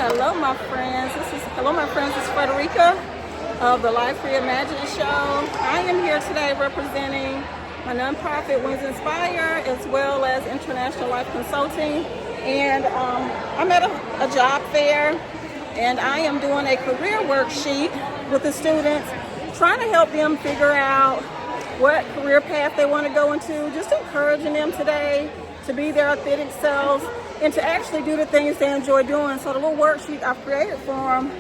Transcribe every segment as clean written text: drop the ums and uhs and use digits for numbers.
Hello, my friends. This is Frederica of the Life Reimagined show. I am here today representing my nonprofit WINGSInspire as well as International L.I.F.E Consulting. And I'm at a job fair, and I am doing a career worksheet with the students, trying to help them figure out what career path they want to go into, just encouraging them today to be their authentic selves and to actually do the things they enjoy doing. So the little worksheet I've created for them,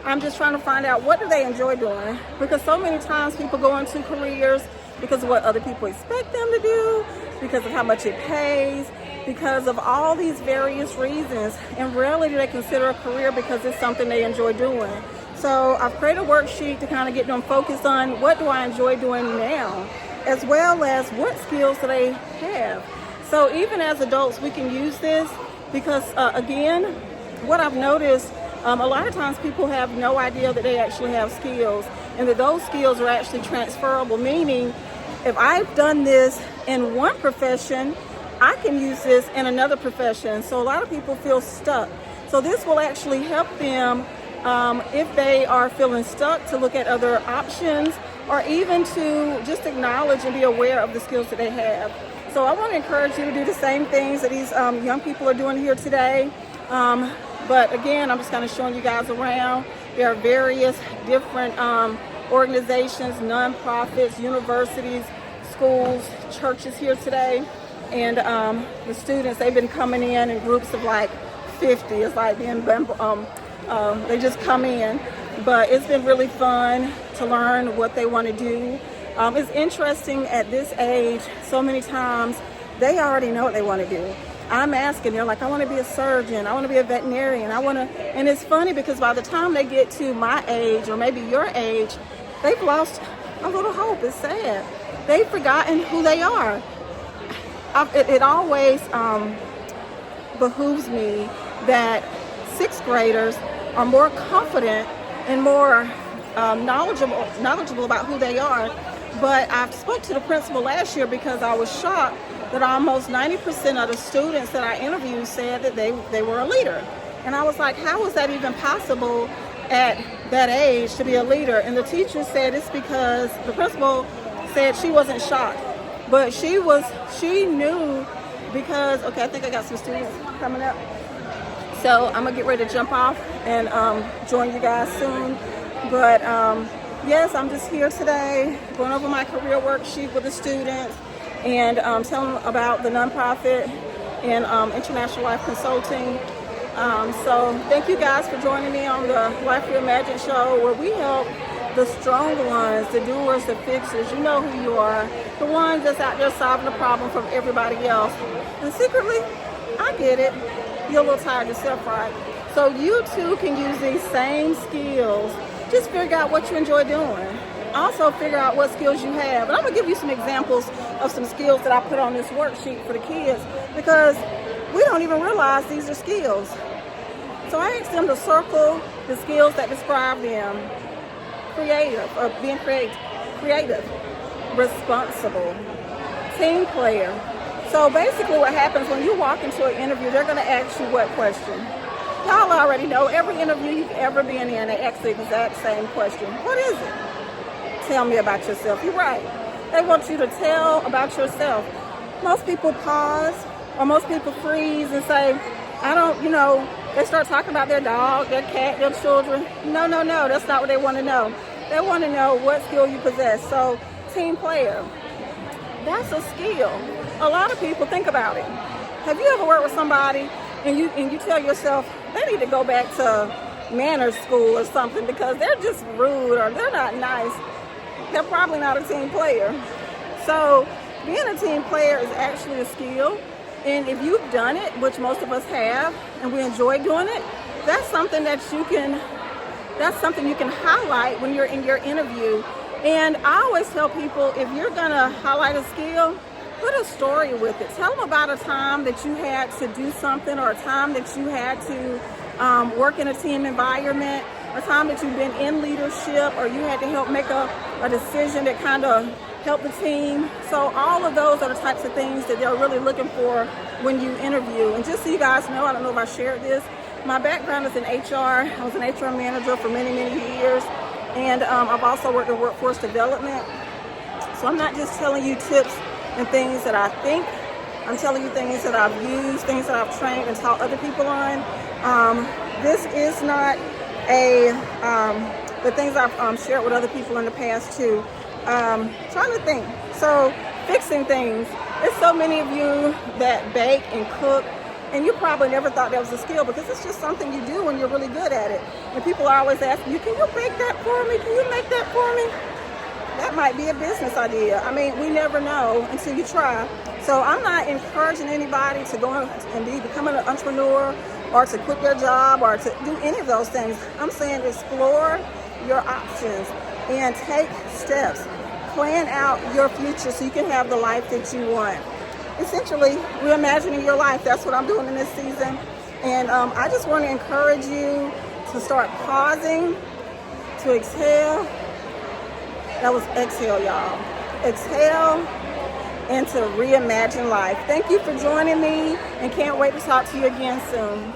I'm just trying to find out what do they enjoy doing, because so many times people go into careers because of what other people expect them to do, because of how much it pays, because of all these various reasons, and rarely do they consider a career because it's something they enjoy doing. So I've created a worksheet to kind of get them focused on what do I enjoy doing now, as well as what skills do they have. So even as adults, we can use this because, again, what I've noticed, a lot of times people have no idea that they actually have skills, and that those skills are actually transferable, meaning if I've done this in one profession, I can use this in another profession. So a lot of people feel stuck. So this will actually help them if they are feeling stuck, to look at other options, or even to just acknowledge and be aware of the skills that they have. So I want to encourage you to do the same things that these young people are doing here today. But again, I'm just kind of showing you guys around. There are various different organizations, nonprofits, universities, schools, churches here today. And the students, they've been coming in groups of like 50. It's like being, they just come in. But it's been really fun to learn what they want to do. It's interesting at this age, so many times they already know what they want to do. I'm asking, they're like, I want to be a surgeon, I want to be a veterinarian, and it's funny because by the time they get to my age, or maybe your age, they've lost a little hope. It's sad. They've forgotten who they are. It always behooves me that sixth graders are more confident and more knowledgeable about who they are. But I spoke to the principal last year because I was shocked that almost 90% of the students that I interviewed said that they were a leader. And I was like, how is that even possible at that age to be a leader? And the teacher said it's because the principal said she wasn't shocked, but she knew because, okay, I think I got some students coming up. So I'm gonna get ready to jump off and join you guys soon. But yes, I'm just here today going over my career worksheet with the students and telling them about the nonprofit and International L.I.F.E Consulting. So thank you guys for joining me on the Life Reimagined show, where we help the strong ones, the doers, the fixers. You know who you are, the ones that's out there solving the problem from everybody else. And secretly, I get it. You're a little tired yourself, right? So you too can use these same skills. Just figure out what you enjoy doing. Also figure out what skills you have. And I'm gonna give you some examples of some skills that I put on this worksheet for the kids, because we don't even realize these are skills. So I asked them to circle the skills that describe them. Creative, or being creative, responsible, team player. So basically what happens when you walk into an interview, they're gonna ask you what question? Y'all already know, every interview you've ever been in, they ask the exact same question. What is it? Tell me about yourself. You're right. They want you to tell about yourself. Most people pause, or most people freeze and say, I don't, they start talking about their dog, their cat, their children. No, that's not what they want to know. They want to know what skill you possess. So, team player, that's a skill. A lot of people, think about it. Have you ever worked with somebody and you tell yourself, they need to go back to manners school or something because they're just rude or they're not nice? They're probably not a team player. So being a team player is actually a skill. And if you've done it, which most of us have, and we enjoy doing it, that's something you can highlight when you're in your interview. And I always tell people, if you're gonna highlight a skill, put a story with it. Tell them about a time that you had to do something, or a time that you had to work in a team environment, a time that you've been in leadership, or you had to help make a decision that kind of helped the team. So all of those are the types of things that they're really looking for when you interview. And just so you guys know, I don't know if I shared this, my background is in HR. I was an HR manager for many, many years. And I've also worked in workforce development. So I'm not just telling you tips and things that I think. I'm telling you things that I've used, things that I've trained and taught other people on. This is not the things I've shared with other people in the past too. Trying to think. So fixing things. There's so many of you that bake and cook, and you probably never thought that was a skill, because it's just something you do when you're really good at it. And people are always asking you, can you bake that for me? Can you make that for me? That might be a business idea. I mean, we never know until you try. So I'm not encouraging anybody to go and become an entrepreneur or to quit their job or to do any of those things. I'm saying explore your options and take steps. Plan out your future so you can have the life that you want. Essentially, reimagining your life. That's what I'm doing in this season. And I just want to encourage you to start pausing, to exhale. That was exhale, y'all. Exhale and to reimagine life. Thank you for joining me, and can't wait to talk to you again soon.